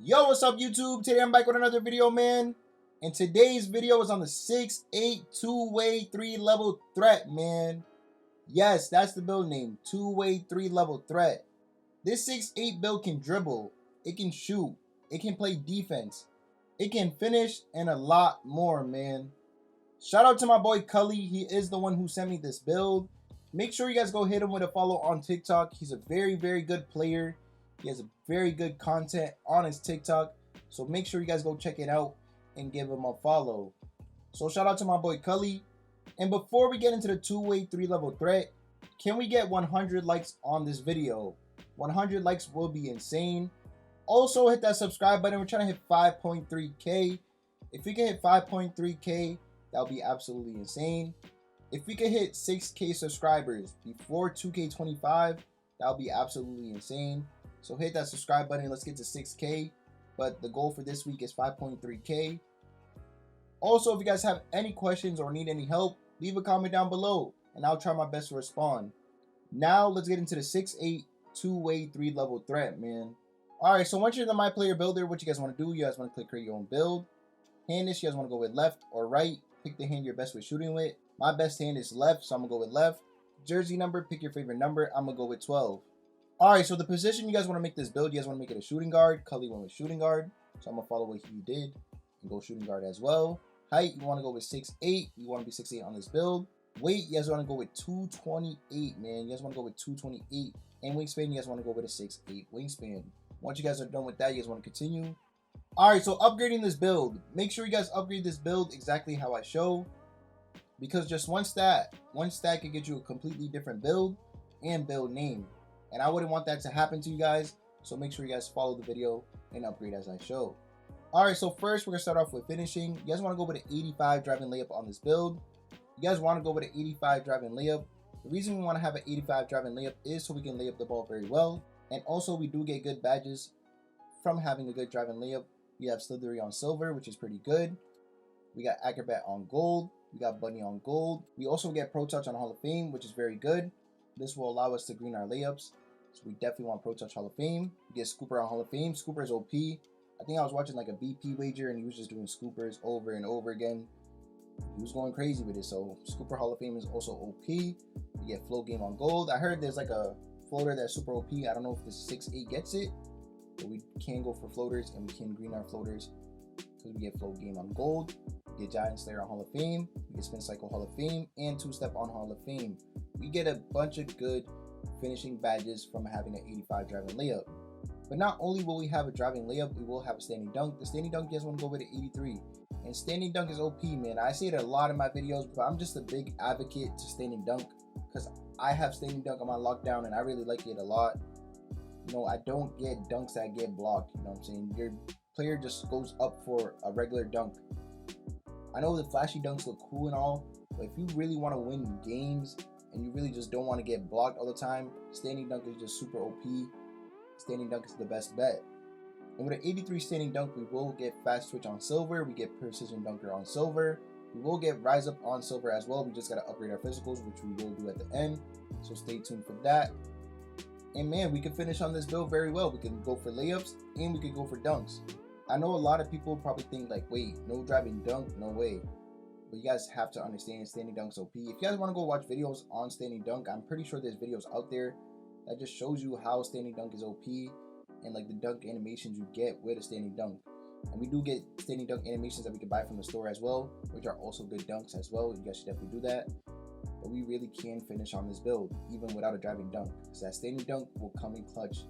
Yo, what's up YouTube? Today I'm back with another video, man. And today's video is on the 6'8" two-way 3-level threat, man. Yes, that's the build name, two-way 3-level threat. This 6'8" build can dribble, it can shoot, it can play defense, it can finish, and a lot more, man. Shout out to my boy Cully, he is the one who sent me this build. Make sure you guys go hit him with a follow on TikTok. He's a very, very good player. He has a very good content on his TikTok. So make sure you guys go check it out and give him a follow. So shout out to my boy Cully. And before we get into the two-way 3-level threat, can we get 100 likes on this video? 100 likes will be insane. Also hit that subscribe button. We're trying to hit 5.3K. If we can hit 5.3K, that'll be absolutely insane. If we could hit 6K subscribers before 2K25, that'll be absolutely insane. So hit that subscribe button. Let's get to 6K. But the goal for this week is 5.3K. Also, if you guys have any questions or need any help, leave a comment down below and I'll try my best to respond. Now let's get into the 6'8" two-way 3-level threat, man. Alright, so once you're in the My Player Builder, what you guys want to do, you guys want to click create your own build. Hand this, you guys want to go with left or right. Pick the hand you're best with shooting with. My best hand is left, so I'm going to go with left. Jersey number, pick your favorite number. I'm going to go with 12. Alright, so the position you guys want to make this build, you guys want to make it a shooting guard. Cully went with shooting guard, so I'm going to follow what he did and go shooting guard as well. Height, you want to go with 6'8". You want to be 6'8" on this build. Weight, you guys want to go with 228, man. You guys want to go with 228. And wingspan, you guys want to go with a 6'8" wingspan. Once you guys are done with that, you guys want to continue. Alright, so upgrading this build. Make sure you guys upgrade this build exactly how I show. Because just one stat can get you a completely different build and build name. And I wouldn't want that to happen to you guys. So make sure you guys follow the video and upgrade as I show. Alright, so first we're going to start off with finishing. You guys want to go with an 85 driving layup on this build. You guys want to go with an 85 driving layup. The reason we want to have an 85 driving layup is so we can lay up the ball very well. And also we do get good badges from having a good driving layup. We have Slithery on silver, which is pretty good. We got Acrobat on gold. We got Bunny on gold. We also get Pro Touch on Hall of Fame, which is very good. This will allow us to green our layups. So we definitely want Pro Touch Hall of Fame. We get Scooper on Hall of Fame. Scooper is OP. I think I was watching like a BP wager and he was just doing Scoopers over and over again. He was going crazy with it. So Scooper Hall of Fame is also OP. We get Flow Game on gold. I heard there's like a floater that's super OP. I don't know if this 6'8" gets it. But we can go for floaters and we can green our floaters because we get Flow Game on gold. We get Giant Slayer on Hall of Fame. We get Spin Cycle Hall of Fame and 2-Step on Hall of Fame. We get a bunch of good finishing badges from having an 85 driving layup. But not only will we have a driving layup, we will have a standing dunk. The standing dunk, you guys want to go with an 83. And standing dunk is OP, man. I say it a lot in my videos, but I'm just a big advocate to standing dunk because I have standing dunk on my lockdown and I really like it a lot. You know, I don't get dunks that get blocked. You know what I'm saying? Your player just goes up for a regular dunk. I know the flashy dunks look cool and all, but if you really want to win games and you really just don't want to get blocked all the time, standing dunk is just super OP. Standing dunk is the best bet. And with an 83 standing dunk, we will get fast twitch on silver. We get precision dunker on silver. We will get rise up on silver as well. We just got to upgrade our physicals, which we will do at the end. So stay tuned for that. And man, we can finish on this build very well. We can go for layups and we can go for dunks. I know a lot of people probably think like, wait, no driving dunk, no way. But you guys have to understand standing dunk's OP. If you guys want to go watch videos on standing dunk, I'm pretty sure there's videos out there that just shows you how standing dunk is OP and like the dunk animations you get with a standing dunk. And we do get standing dunk animations that we can buy from the store as well, which are also good dunks as well. You guys should definitely do that. But we really can finish on this build even without a driving dunk, because that standing dunk will come in clutch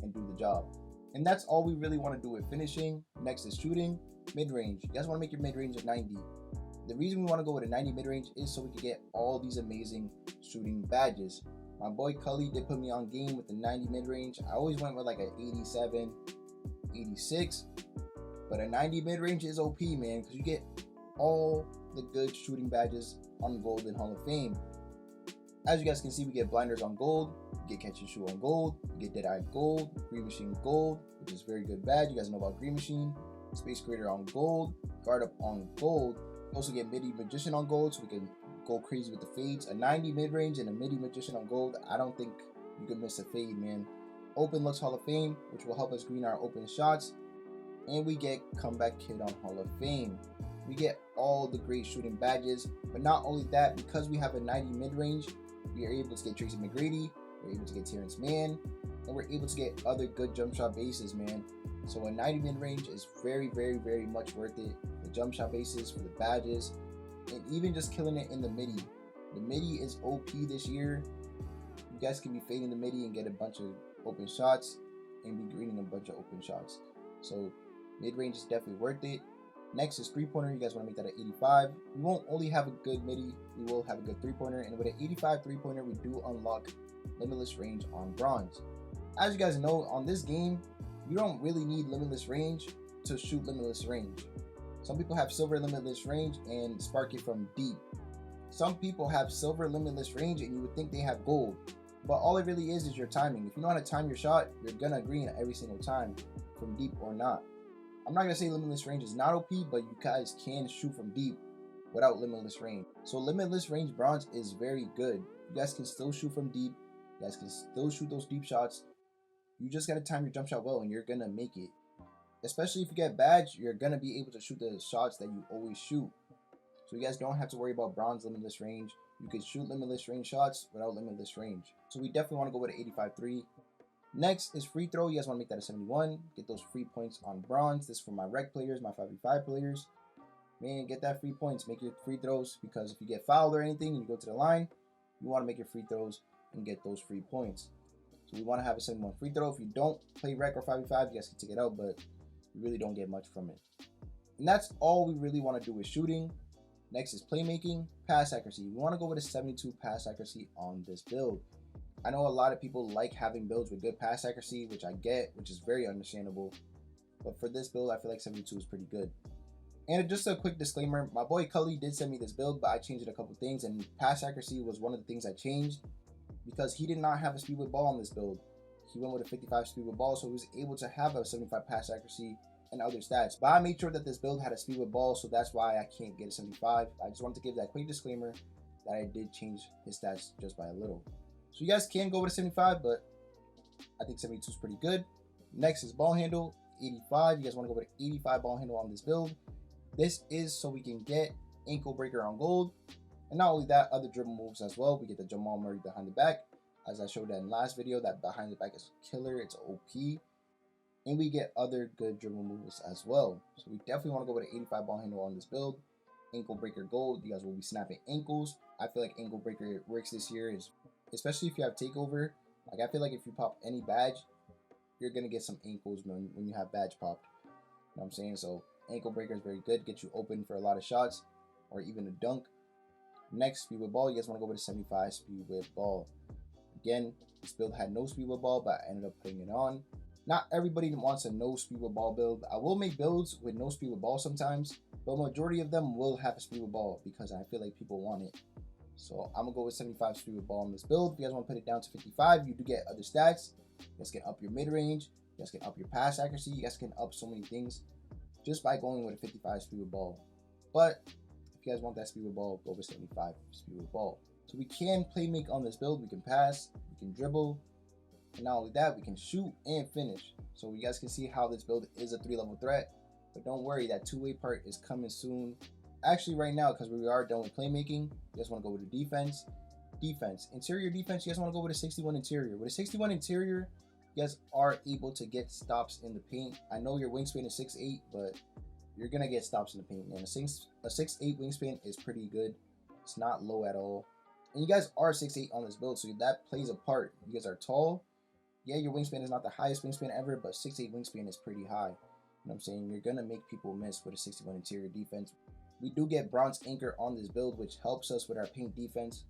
and do the job. And that's all we really want to do with finishing. Next is shooting. Mid-range. You guys want to make your mid-range a 90. The reason we want to go with a 90 mid-range is so we can get all these amazing shooting badges. My boy Cully did put me on game with the 90 mid-range. I always went with like an 87, 86. But a 90 mid-range is OP, man, because you get all the good shooting badges on gold in Hall of Fame. As you guys can see, we get blinders on gold, we get catch and shoot on gold, we get Deadeye gold, Green Machine gold, which is very good badge. You guys know about Green Machine. Space Creator on gold, Guard Up on gold. We also get Midi Magician on gold, so we can go crazy with the fades. A 90 mid-range and a Midi Magician on gold. I don't think you can miss a fade, man. Open Looks Hall of Fame, which will help us green our open shots. And we get comeback kid on Hall of Fame. We get all the great shooting badges, but not only that, because we have a 90 mid-range, we are able to get Tracy McGrady, we're able to get Terrence Mann, and we're able to get other good jump shot bases, man. So a 90 mid-range is very, very, very much worth it. The jump shot bases, for the badges, and even just killing it in the midi. The midi is OP this year. You guys can be fading the midi and get a bunch of open shots and be greening a bunch of open shots. So mid-range is definitely worth it. Next is three-pointer. You guys want to make that at 85. We won't only have a good midi, we will have a good three-pointer. And with an 85 three-pointer, we do unlock limitless range on bronze. As you guys know, on this game, you don't really need limitless range to shoot limitless range. Some people have silver limitless range and spark it from deep. Some people have silver limitless range and you would think they have gold. But all it really is your timing. If you know how to time your shot, you're gonna green every single time, from deep or not. I'm not gonna say limitless range is not OP, but you guys can shoot from deep without limitless range. So limitless range bronze is very good. You guys can still shoot from deep. You guys can still shoot those deep shots. You just gotta time your jump shot well and you're gonna make it. Especially if you get badge, you're gonna be able to shoot the shots that you always shoot. So you guys don't have to worry about bronze limitless range. You can shoot limitless range shots without limitless range. So we definitely want to go with an 85-3. Next is free throw. You guys want to make that a 71. Get those free points on bronze. This is for my rec players, my 5v5 players. Man, get that free points. Make your free throws, because if you get fouled or anything and you go to the line, you want to make your free throws and get those free points. So we want to have a 71 free throw. If you don't play rec or 5v5, you guys can take it out, but you really don't get much from it. And that's all we really want to do with shooting. Next is playmaking, pass accuracy. We want to go with a 72 pass accuracy on this build. I know a lot of people like having builds with good pass accuracy, which I get, which is very understandable. But for this build, I feel like 72 is pretty good. And just a quick disclaimer, my boy Cully did send me this build, but I changed it a couple things, and pass accuracy was one of the things I changed because he did not have a speed with ball on this build. He went with a 55 speed with ball, so he was able to have a 75 pass accuracy and other stats. But I made sure that this build had a speed with ball, so that's why I can't get a 75. I just wanted to give that quick disclaimer that I did change his stats just by a little. So you guys can go with a 75, but I think 72 is pretty good. Next is ball handle, 85. You guys want to go with an 85 ball handle on this build. This is so we can get ankle breaker on gold. And not only that, other dribble moves as well. We get the Jamal Murray behind the back. As I showed that in last video, that behind the back is killer. It's OP. And we get other good dribble moves as well. So we definitely want to go with an 85 ball handle on this build. Ankle breaker gold. You guys will be snapping ankles. I feel like ankle breaker works this year, especially if you have takeover. Like, I feel like if you pop any badge, you're going to get some ankles when you have badge popped. You know what I'm saying? So ankle breaker is very good. Get you open for a lot of shots or even a dunk. Next, speed with ball. You guys want to go with a 75 speed with ball. Again, this build had no speed with ball, but I ended up putting it on. Not everybody wants a no speed with ball build. I will make builds with no speed with ball sometimes, but majority of them will have a speed with ball because I feel like people want it. So I'm gonna go with 75 speed with ball on this build. If you guys want to put it down to 55, you do get other stats. You guys can up your mid range. You guys can up your pass accuracy. You guys can up so many things just by going with a 55 speed with ball. But if you guys want that speed with ball, go with 75 speed with ball. So we can play make on this build. We can pass, we can dribble, and not only that, we can shoot and finish. So you guys can see how this build is a 3-level threat. But don't worry, that two-way part is coming soon. Actually, right now, because we are done with playmaking, you guys want to go with the defense. Interior defense, you guys want to go with a 61 interior. With a 61 interior, you guys are able to get stops in the paint. I know your wingspan is 6'8", but you're going to get stops in the paint. And a 6'8" wingspan is pretty good. It's not low at all. And you guys are 6'8" on this build, so that plays a part. You guys are tall. Yeah, your wingspan is not the highest wingspan ever, but 6'8" wingspan is pretty high. You know what I'm saying? You're going to make people miss with a 61 interior defense. We do get bronze anchor on this build, which helps us with our paint defense.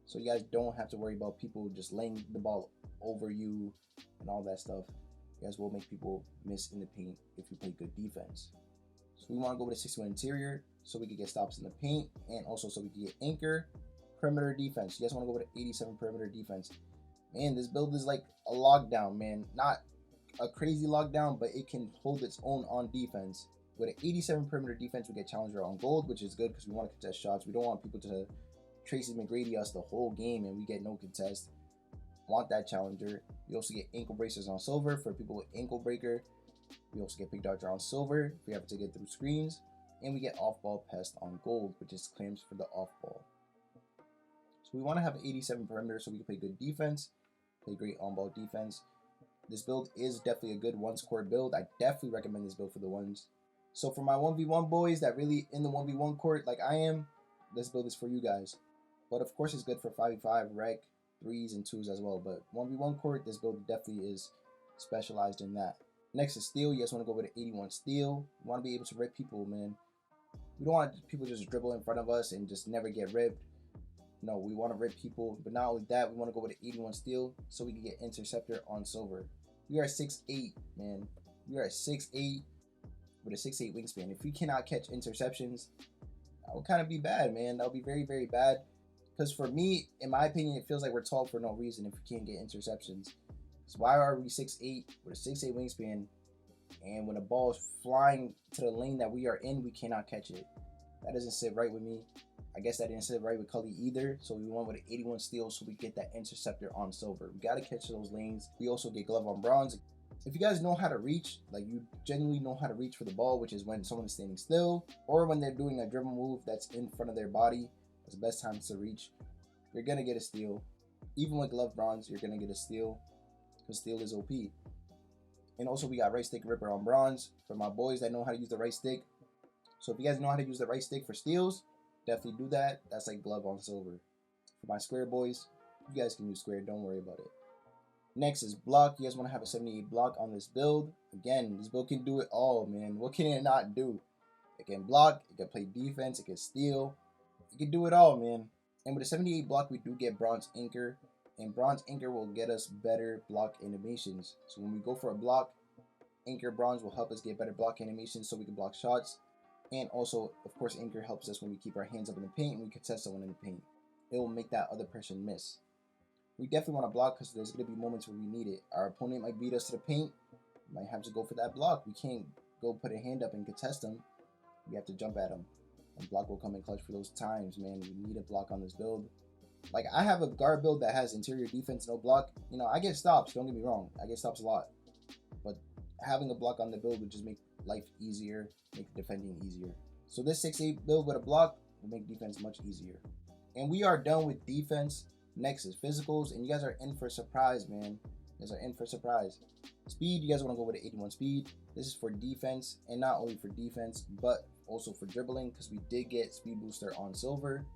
So you guys don't have to worry about people just laying the ball over you and all that stuff. You guys will make people miss in the paint if you play good defense. So we want to go with a 61 interior so we can get stops in the paint and also so we can get anchor. Perimeter defense. You guys want to go with an 87 perimeter defense. Man, this build is like a lockdown, man. Not a crazy lockdown, but it can hold its own on defense. With an 87 perimeter defense, we get challenger on gold, which is good because we want to contest shots. We don't want people to Tracy McGrady us the whole game and we get no contest. Want that challenger. We also get ankle bracers on silver for people with ankle breaker. We also get pick dodger on silver if we have to get through screens. And we get off-ball pest on gold, which is clamps for the off-ball. So we want to have 87 perimeter so we can play good defense, play great on-ball defense. This build is definitely a good one-score build. I definitely recommend this build for the ones. So for my 1v1 boys that really in the 1v1 court like I am, this build is for you guys. But of course it's good for 5v5, rec, 3s, and 2s as well. But 1v1 court, this build definitely is specialized in that. Next is steal. You guys want to go with an 81 steal. You want to be able to rip people, man. We don't want people just dribble in front of us and just never get ripped. No, we want to rip people. But not only that, we want to go with an 81 steal so we can get interceptor on silver. We are 6'8", man. We are at 6'8" with a 6'8" wingspan. If we cannot catch interceptions, that would kind of be bad, man. That would be very, very bad. Because for me, in my opinion, it feels like we're tall for no reason if we can't get interceptions. So why are we 6'8" with a 6'8" wingspan, and when the ball is flying to the lane that we are in, we cannot catch it? That doesn't sit right with me. I guess that didn't sit right with Cully either. So we went with an 81 steal so we get that interceptor on silver. We got to catch those lanes. We also get glove on bronze. If you guys know how to reach, like you genuinely know how to reach for the ball, which is when someone is standing still or when they're doing a dribble move that's in front of their body, that's the best time to reach. You're going to get a steal. Even with glove bronze, you're going to get a steal because steal is OP. And also we got right stick ripper on bronze for my boys that know how to use the right stick. So if you guys know how to use the right stick for steals, definitely do that. That's like glove on silver. For my square boys, you guys can use square, don't worry about it. Next is block. You guys want to have a 78 block on this build. Again, this build can do it all, man. What can it not do? It can block, it can play defense, it can steal. It can do it all, man. And with a 78 block, we do get bronze anchor. And bronze anchor will get us better block animations. So when we go for a block, anchor bronze will help us get better block animations so we can block shots. And also, of course, anchor helps us when we keep our hands up in the paint and we contest someone in the paint. It will make that other person miss. We definitely want to block because there's going to be moments where we need it. Our opponent might beat us to the paint. We might have to go for that block. We can't go put a hand up and contest them. We have to jump at them. And block will come in clutch for those times, man. We need a block on this build. Like, I have a guard build that has interior defense, no block. You know, I get stops, don't get me wrong. I get stops a lot. But having a block on the build would just make life easier, make defending easier. So this 6'8" build with a block will make defense much easier. And we are done with defense. Next is physicals, and you guys are in for a surprise, man. You guys are in for a surprise. Speed, you guys want to go with an 81 speed. This is for defense, and not only for defense, but also for dribbling, because we did get speed booster on silver.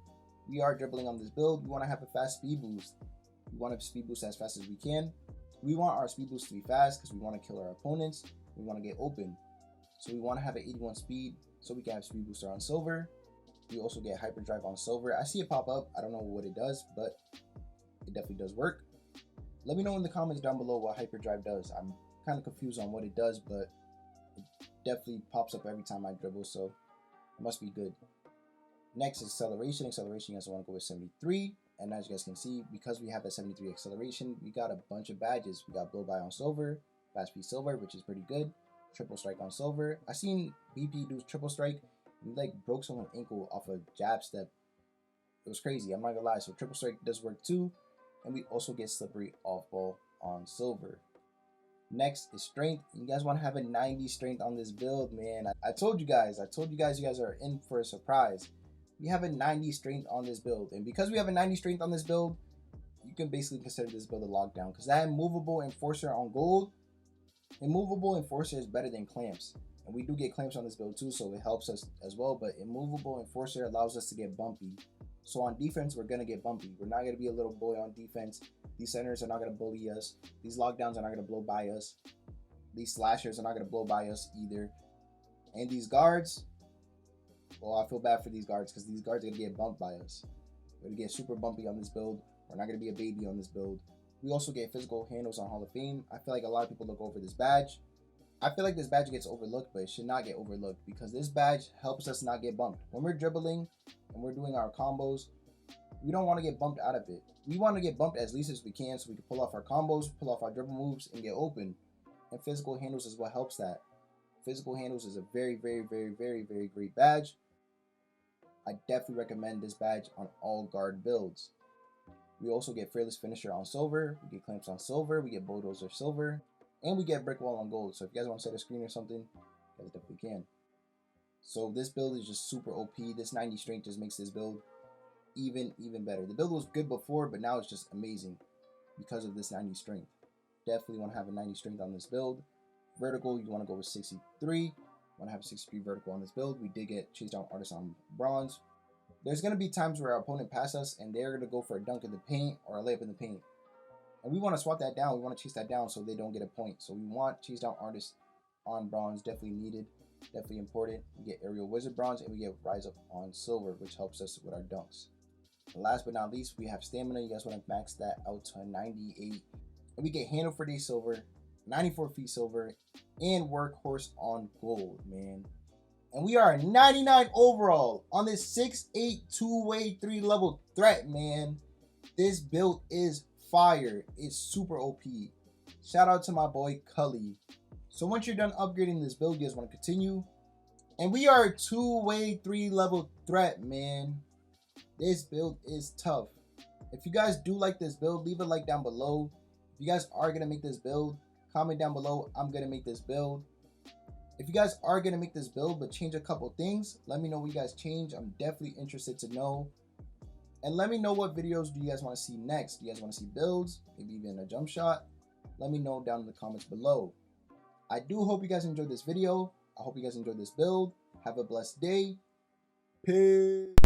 We are dribbling on this build. We want to have a fast speed boost. We want to speed boost as fast as we can. We want our speed boost to be fast because we want to kill our opponents. We want to get open. So we want to have an 81 speed so we can have speed booster on silver. We also get hyperdrive on silver. I see it pop up. I don't know what it does, but it definitely does work. Let me know in the comments down below what hyperdrive does. I'm kind of confused on what it does, but it definitely pops up every time I dribble, so it must be good. Next is acceleration. Acceleration, you guys want to go with 73. And as you guys can see, because we have a 73 acceleration, we got a bunch of badges. We got blow by on silver, fast speed silver, which is pretty good. Triple strike on silver. I seen BP do triple strike. He like broke someone's ankle off a jab step. It was crazy, I'm not gonna lie. So triple strike does work too. And we also get slippery off ball on silver. Next is strength. You guys want to have a 90 strength on this build, man. I told you guys you guys are in for a surprise. We have a 90 strength on this build, and because we have a 90 strength on this build, you can basically consider this build a lockdown, because that immovable enforcer on gold, immovable enforcer is better than clamps, and we do get clamps on this build too, so it helps us as well. But immovable enforcer allows us to get bumpy. So on defense, we're gonna get bumpy. We're not gonna be a little boy on defense. These centers are not gonna bully us. These lockdowns are not gonna blow by us. These slashers are not gonna blow by us either. And these guards, well, I feel bad for these guards because these guards are gonna get bumped by us. We're gonna get super bumpy on this build. We're not gonna be a baby on this build. We also get physical handles on Hall of Fame. I feel like a lot of people look over this badge. I feel like this badge gets overlooked, but it should not get overlooked because this badge helps us not get bumped. When we're dribbling and we're doing our combos, we don't want to get bumped out of it. We want to get bumped as least as we can so we can pull off our combos, pull off our dribble moves, and get open. And physical handles is what helps that. Physical handles is a very, very, very, very, very great badge. I definitely recommend this badge on all guard builds. We also get fearless finisher on silver. We get clamps on silver. We get bulldozer silver. And we get brick wall on gold. So if you guys want to set a screen or something, you guys definitely can. So this build is just super OP. This 90 strength just makes this build even better. The build was good before, but now it's just amazing because of this 90 strength. Definitely want to have a 90 strength on this build. Vertical, you want to go with 63. Want to have a 63 vertical on this build. We did get chase down artist on bronze. There's going to be times where our opponent passes us and they're going to go for a dunk in the paint or a layup in the paint. And we want to swap that down. We want to chase that down so they don't get a point. So we want chase down artist on bronze. Definitely needed. Definitely important. We get aerial wizard bronze and we get rise up on silver, which helps us with our dunks. And last but not least, we have stamina. You guys want to max that out to 98. And we get handle for day silver, 94 feet silver, and workhorse on gold, man. And we are 99 overall on this 6'8" two-way 3-level threat, man. This build is fire. It's super OP. Shout out to my boy Cully. So once you're done upgrading this build, you guys want to continue. And we are a two-way 3-level threat, man. This build is tough. If you guys do like this build, leave a like down below. If you guys are going to make this build, comment down below. I'm going to make this build. If you guys are going to make this build but change a couple things, let me know what you guys change. I'm definitely interested to know. And let me know what videos do you guys want to see next. Do you guys want to see builds? Maybe even a jump shot? Let me know down in the comments below. I do hope you guys enjoyed this video. I hope you guys enjoyed this build. Have a blessed day. Peace.